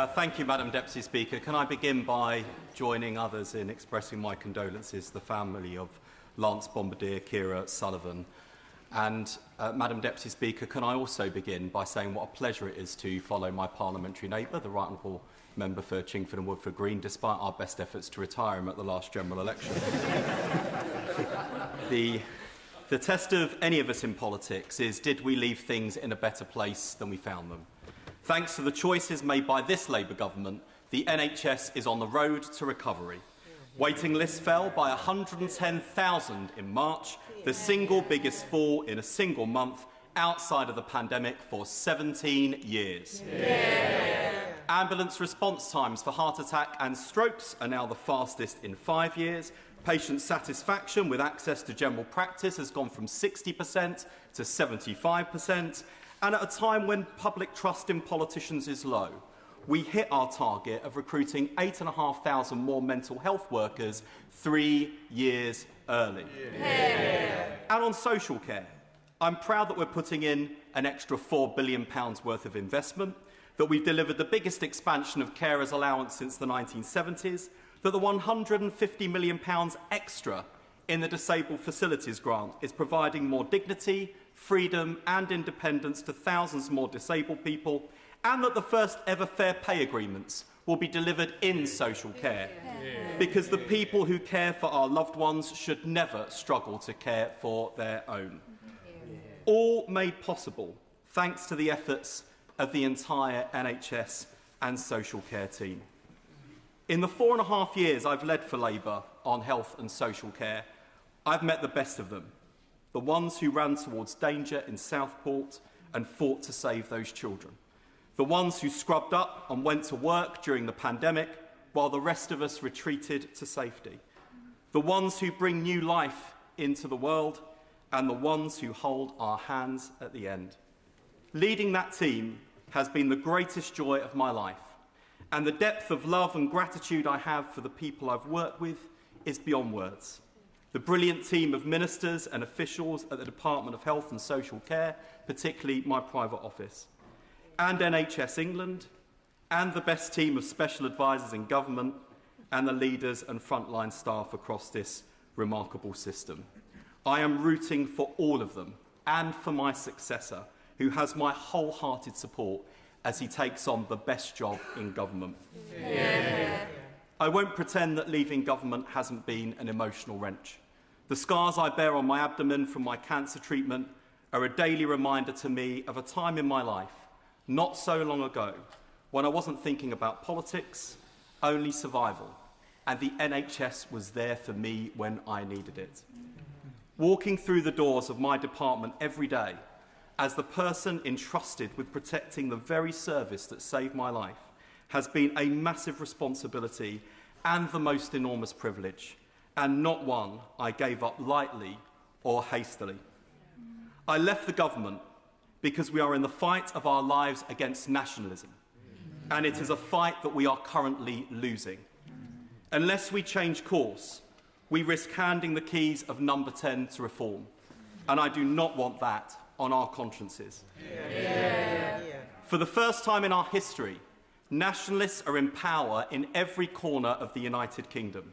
Thank you, Madam Deputy Speaker. Can I begin by joining others in expressing my condolences to the family of Lance Bombardier, Kira Sullivan. And, Madam Deputy Speaker, can I also begin by saying what a pleasure it is to follow my parliamentary neighbour, the Right Honourable Member for Chingford and Woodford Green, despite our best efforts to retire him at the last general election. The test of any of us in politics is, did we leave things in a better place than we found them? Thanks to the choices made by this Labour government, the NHS is on the road to recovery. Waiting lists fell by 110,000 in March, the single biggest fall in a single month outside of the pandemic for 17 years. Yeah. Ambulance response times for heart attack and strokes are now the fastest in 5 years. Patient satisfaction with access to general practice has gone from 60% to 75%. And at a time when public trust in politicians is low, we hit our target of recruiting 8,500 more mental health workers 3 years early. Yeah. And on social care, I'm proud that we're putting in an extra £4 billion worth of investment, that we've delivered the biggest expansion of carers' allowance since the 1970s, that the £150 million extra in the Disabled Facilities Grant is providing more dignity, freedom and independence to thousands more disabled people, and that the first ever fair pay agreements will be delivered in social care, because the people who care for our loved ones should never struggle to care for their own. All made possible thanks to the efforts of the entire NHS and social care team. In the 4.5 years I've led for Labour on health and social care, I've met the best of them, the ones who ran towards danger in Southport and fought to save those children, the ones who scrubbed up and went to work during the pandemic while the rest of us retreated to safety, the ones who bring new life into the world, and the ones who hold our hands at the end. Leading that team has been the greatest joy of my life, and the depth of love and gratitude I have for the people I've worked with is beyond words. The brilliant team of ministers and officials at the Department of Health and Social Care, particularly my private office, and NHS England, and the best team of special advisors in government, and the leaders and frontline staff across this remarkable system. I am rooting for all of them and for my successor, who has my wholehearted support as he takes on the best job in government. Yeah. I won't pretend that leaving government hasn't been an emotional wrench. The scars I bear on my abdomen from my cancer treatment are a daily reminder to me of a time in my life, not so long ago, when I wasn't thinking about politics, only survival, and the NHS was there for me when I needed it. Walking through the doors of my department every day, as the person entrusted with protecting the very service that saved my life, has been a massive responsibility and the most enormous privilege, and not one I gave up lightly or hastily. I left the government because we are in the fight of our lives against nationalism, and it is a fight that we are currently losing. Unless we change course, we risk handing the keys of number 10 to reform, and I do not want that on our consciences. Yeah. For the first time in our history, nationalists are in power in every corner of the United Kingdom.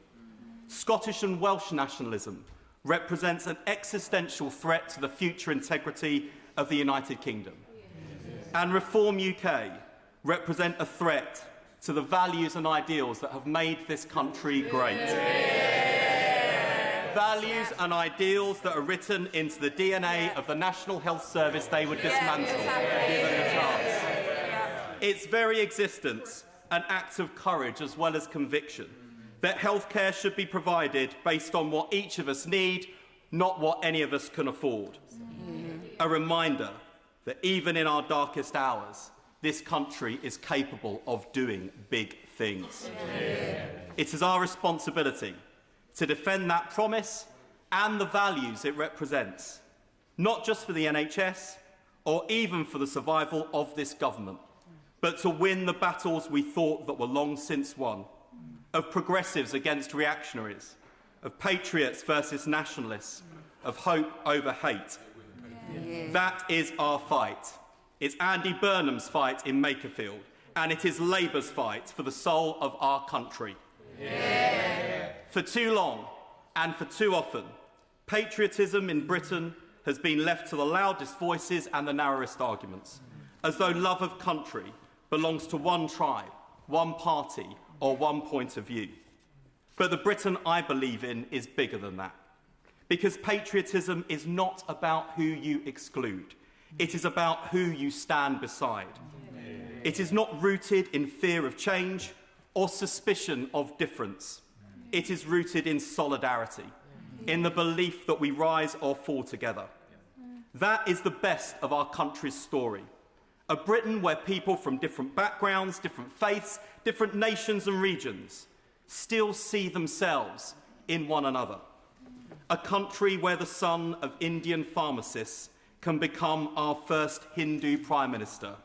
Scottish and Welsh nationalism represents an existential threat to the future integrity of the United Kingdom. And Reform UK represent a threat to the values and ideals that have made this country great. Values and ideals that are written into the DNA of the National Health Service they would dismantle, given the chance. Its very existence, an act of courage as well as conviction, that healthcare should be provided based on what each of us need, not what any of us can afford. A reminder that even in our darkest hours, this country is capable of doing big things. It is our responsibility to defend that promise and the values it represents, not just for the NHS or even for the survival of this government, but to win the battles we thought that were long since won, of progressives against reactionaries, of patriots versus nationalists, of hope over hate. That is our fight. It's Andy Burnham's fight in Makerfield, and it is Labour's fight for the soul of our country. Yeah. For too long, and for too often, patriotism in Britain has been left to the loudest voices and the narrowest arguments, as though love of country belongs to one tribe, one party, or one point of view. But the Britain I believe in is bigger than that, because patriotism is not about who you exclude. It is about who you stand beside. It is not rooted in fear of change or suspicion of difference. It is rooted in solidarity, in the belief that we rise or fall together. That is the best of our country's story. A Britain where people from different backgrounds, different faiths, different nations and regions still see themselves in one another. A country where the son of Indian pharmacists can become our first Hindu Prime Minister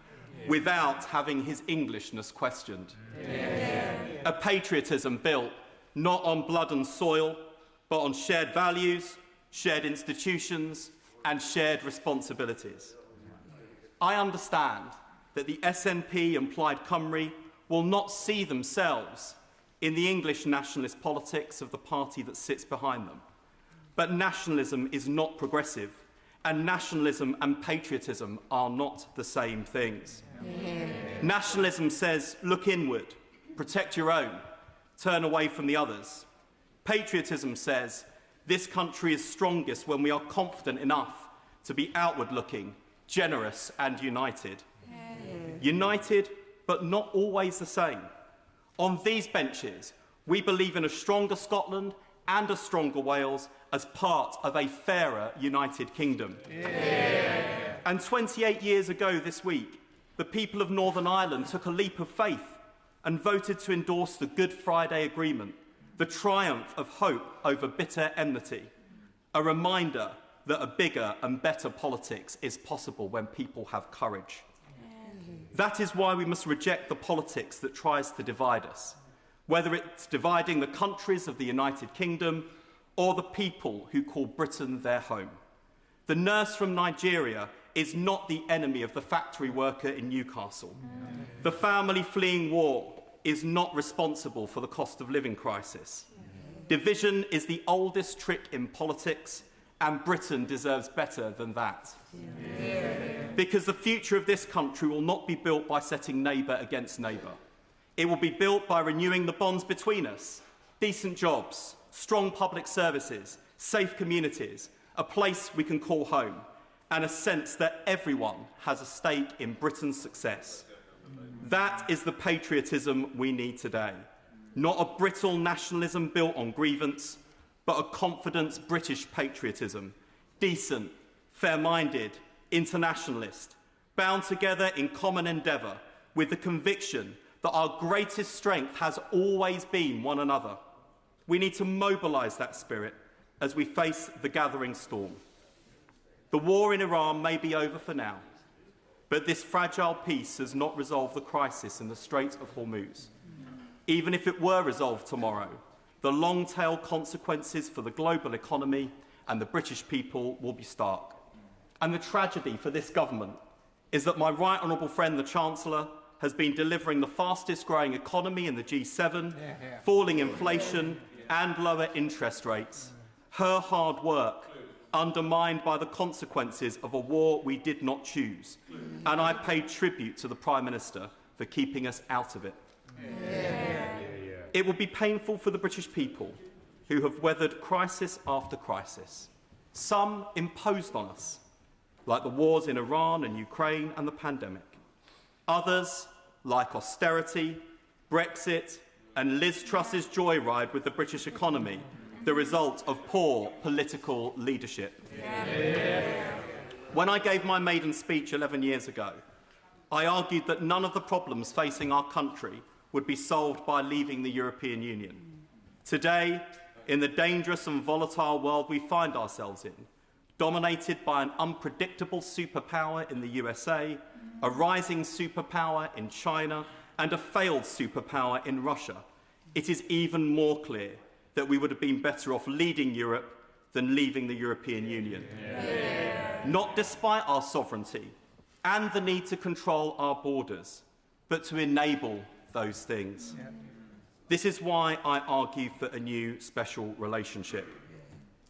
without having his Englishness questioned. A patriotism built not on blood and soil, but on shared values, shared institutions, and shared responsibilities. I understand that the SNP and Plaid Cymru will not see themselves in the English nationalist politics of the party that sits behind them. But nationalism is not progressive, and nationalism and patriotism are not the same things. Nationalism says, look inward, protect your own, turn away from the others. Patriotism says, this country is strongest when we are confident enough to be outward-looking, generous and united. United, but not always the same. On these benches, we believe in a stronger Scotland and a stronger Wales as part of a fairer United Kingdom. And 28 years ago this week, the people of Northern Ireland took a leap of faith and voted to endorse the Good Friday Agreement, the triumph of hope over bitter enmity, a reminder that a bigger and better politics is possible when people have courage. That is why we must reject the politics that tries to divide us, whether it's dividing the countries of the United Kingdom or the people who call Britain their home. The nurse from Nigeria is not the enemy of the factory worker in Newcastle. The family fleeing war is not responsible for the cost of living crisis. Division is the oldest trick in politics, and Britain deserves better than that. Because the future of this country will not be built by setting neighbour against neighbour. It will be built by renewing the bonds between us, decent jobs, strong public services, safe communities, a place we can call home, and a sense that everyone has a stake in Britain's success. That is the patriotism we need today. Not a brittle nationalism built on grievance, but a confident British patriotism, decent, fair-minded, internationalist, bound together in common endeavour with the conviction that our greatest strength has always been one another. We need to mobilise that spirit as we face the gathering storm. The war in Iran may be over for now, but this fragile peace has not resolved the crisis in the Strait of Hormuz. Even if it were resolved tomorrow, the long-tail consequences for the global economy and the British people will be stark. And the tragedy for this government is that my right honourable friend, the Chancellor, has been delivering the fastest-growing economy in the G7, falling inflation and lower interest rates. Her hard work undermined by the consequences of a war we did not choose. And I pay tribute to the Prime Minister for keeping us out of it. It will be painful for the British people who have weathered crisis after crisis, some imposed on us, like the wars in Iran and Ukraine and the pandemic. Others, like austerity, Brexit, and Liz Truss's joyride with the British economy, the result of poor political leadership. When I gave my maiden speech 11 years ago, I argued that none of the problems facing our country would be solved by leaving the European Union. Today, in the dangerous and volatile world we find ourselves in, dominated by an unpredictable superpower in the USA, a rising superpower in China, and a failed superpower in Russia, it is even more clear that we would have been better off leading Europe than leaving the European Union. Not despite our sovereignty and the need to control our borders, but to enable those things. This is why I argue for a new special relationship.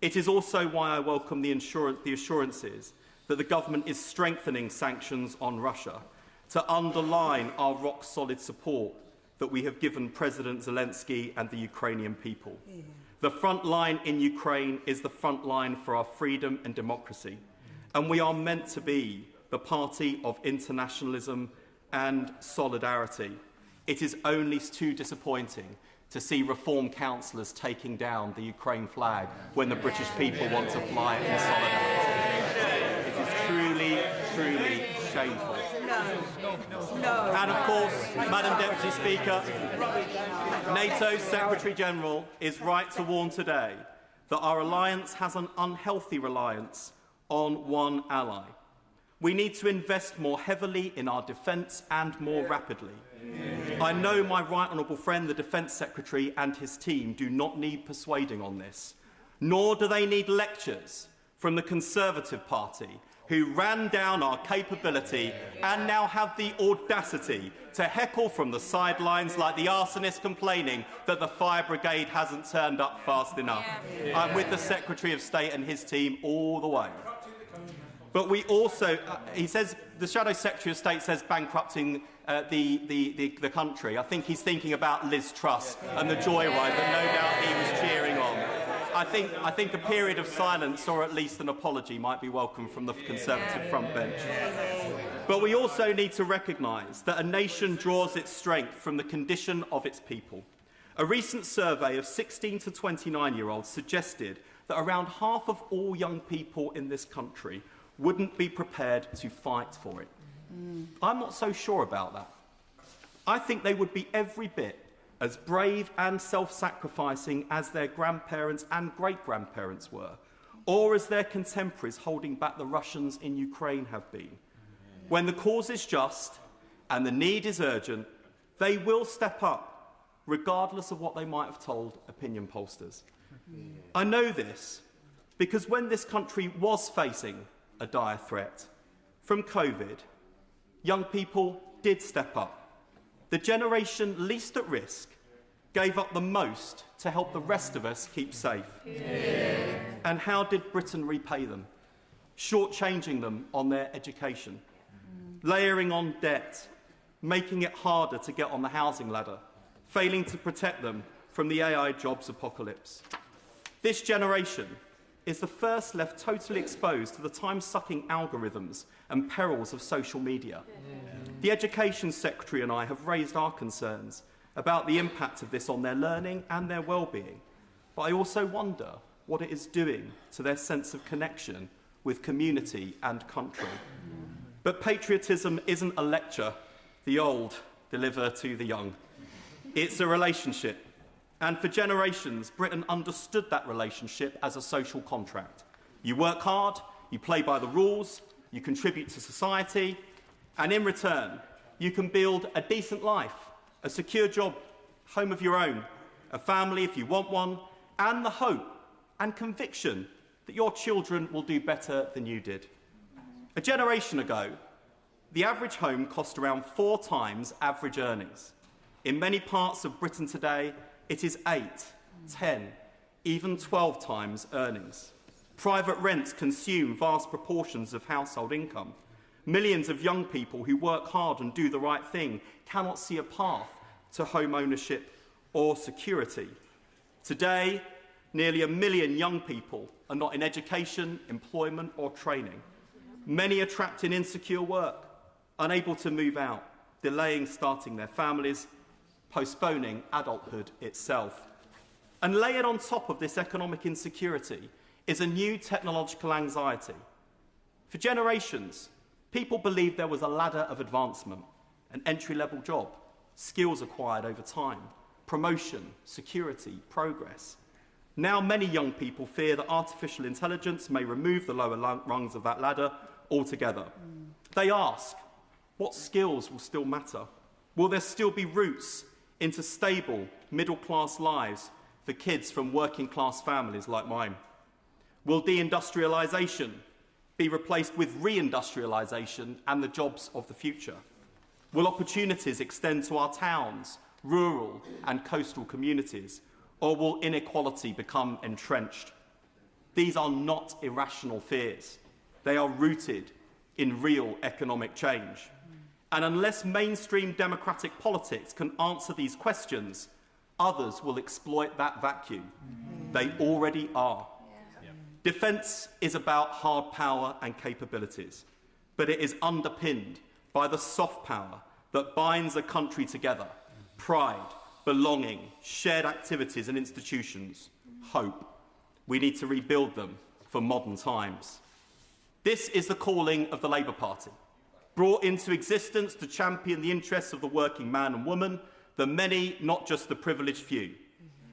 It is also why I welcome the assurances that the government is strengthening sanctions on Russia to underline our rock-solid support that we have given President Zelensky and the Ukrainian people. The front line in Ukraine is the front line for our freedom and democracy, and we are meant to be the party of internationalism and solidarity. It is only too disappointing to see reform councillors taking down the Ukraine flag when the British people want to fly it in solidarity. It is truly, truly shameful. And of course, Madam Deputy Speaker, NATO's Secretary-General is right to warn today that our alliance has an unhealthy reliance on one ally. We need to invest more heavily in our defence and more rapidly. I know my right honourable friend, the Defence Secretary, and his team do not need persuading on this, nor do they need lectures from the Conservative Party, who ran down our capability and now have the audacity to heckle from the sidelines like the arsonist complaining that the fire brigade hasn't turned up fast enough. I'm with the Secretary of State and his team all the way. But we also, he says, the Shadow Secretary of State says bankrupting the country. I think he's thinking about Liz Truss and the joyride that no doubt he was cheering on. I think a period of silence or at least an apology might be welcome from the Conservative front bench. But we also need to recognise that a nation draws its strength from the condition of its people. A recent survey of 16 to 29-year-olds suggested that around half of all young people in this country wouldn't be prepared to fight for it. I'm not so sure about that. I think they would be every bit as brave and self-sacrificing as their grandparents and great-grandparents were, or as their contemporaries holding back the Russians in Ukraine have been. When the cause is just and the need is urgent, they will step up, regardless of what they might have told opinion pollsters. I know this because when this country was facing a dire threat from COVID, young people did step up. The generation least at risk gave up the most to help the rest of us keep safe. And how did Britain repay them? Shortchanging them on their education, layering on debt, making it harder to get on the housing ladder, failing to protect them from the AI jobs apocalypse. This generation is the first left totally exposed to the time-sucking algorithms and perils of social media. The Education Secretary and I have raised our concerns about the impact of this on their learning and their well-being, but I also wonder what it is doing to their sense of connection with community and country. But patriotism isn't a lecture the old deliver to the young. It's a relationship. And for generations, Britain understood that relationship as a social contract. You work hard, you play by the rules, you contribute to society, and in return, you can build a decent life, a secure job, home of your own, a family if you want one, and the hope and conviction that your children will do better than you did. A generation ago, the average home cost around 4 times average earnings. In many parts of Britain today, it is 8, 10, even 12 times earnings. Private rents consume vast proportions of household income. Millions of young people who work hard and do the right thing cannot see a path to home ownership or security. Today, nearly 1 million young people are not in education, employment or training. Many are trapped in insecure work, unable to move out, delaying starting their families, postponing adulthood itself. And layered on top of this economic insecurity is a new technological anxiety. For generations, people believed there was a ladder of advancement, an entry-level job, skills acquired over time, promotion, security, progress. Now many young people fear that artificial intelligence may remove the lower rungs of that ladder altogether. They ask, what skills will still matter? Will there still be routes into stable, middle-class lives for kids from working-class families like mine? Will deindustrialisation be replaced with reindustrialisation and the jobs of the future? Will opportunities extend to our towns, rural and coastal communities, or will inequality become entrenched? These are not irrational fears. They are rooted in real economic change. And unless mainstream democratic politics can answer these questions, others will exploit that vacuum. They already are. Defence is about hard power and capabilities, but it is underpinned by the soft power that binds a country together: pride, belonging, shared activities and institutions, hope. We need to rebuild them for modern times. This is the calling of the Labour Party, brought into existence to champion the interests of the working man and woman, the many, not just the privileged few.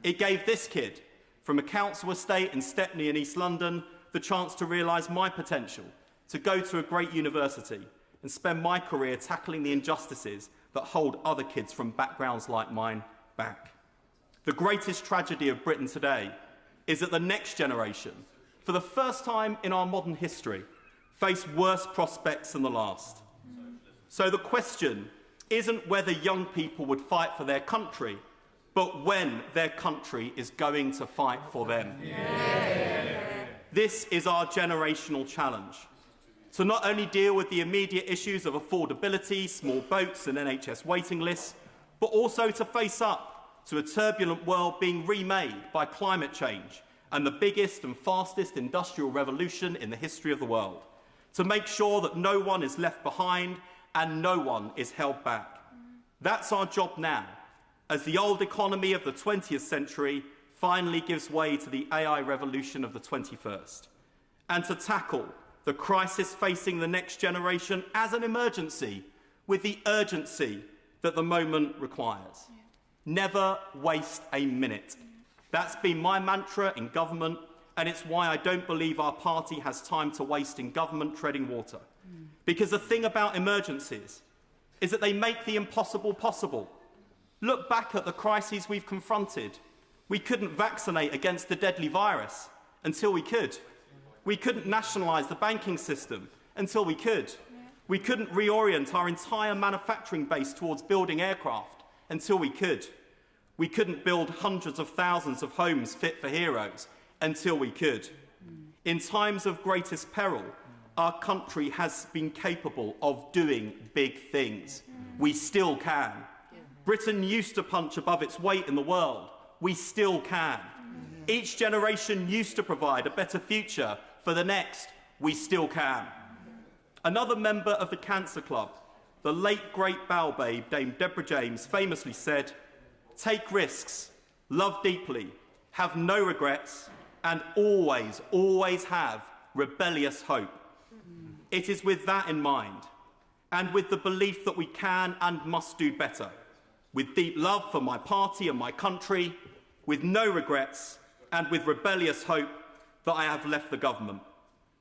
It gave this kid from a council estate in Stepney in East London the chance to realise my potential, to go to a great university and spend my career tackling the injustices that hold other kids from backgrounds like mine back. The greatest tragedy of Britain today is that the next generation, for the first time in our modern history, face worse prospects than the last. So the question isn't whether young people would fight for their country, but when their country is going to fight for them. This is our generational challenge. To not only deal with the immediate issues of affordability, small boats and NHS waiting lists, but also to face up to a turbulent world being remade by climate change and the biggest and fastest industrial revolution in the history of the world. To make sure that no one is left behind and no one is held back. That's our job now, as the old economy of the 20th century finally gives way to the AI revolution of the 21st. And to tackle the crisis facing the next generation as an emergency with the urgency that the moment requires. Never waste a minute. That's been my mantra in government, and it's why I don't believe our party has time to waste in government treading water. Because the thing about emergencies is that they make the impossible possible. Look back at the crises we've confronted. We couldn't vaccinate against the deadly virus until we could. We couldn't nationalise the banking system until we could. We couldn't reorient our entire manufacturing base towards building aircraft until we could. We couldn't build hundreds of thousands of homes fit for heroes until we could. In times of greatest peril, our country has been capable of doing big things. We still can. Britain used to punch above its weight in the world. We still can. Each generation used to provide a better future for the next. We still can. Another member of the Cancer Club, the late great bow babe Dame Deborah James, famously said, "Take risks, love deeply, have no regrets, and always, always have rebellious hope." It is with that in mind, and with the belief that we can and must do better, with deep love for my party and my country, with no regrets, and with rebellious hope, that I have left the government.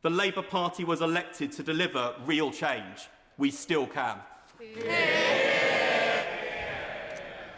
The Labour Party was elected to deliver real change. We still can. Yeah.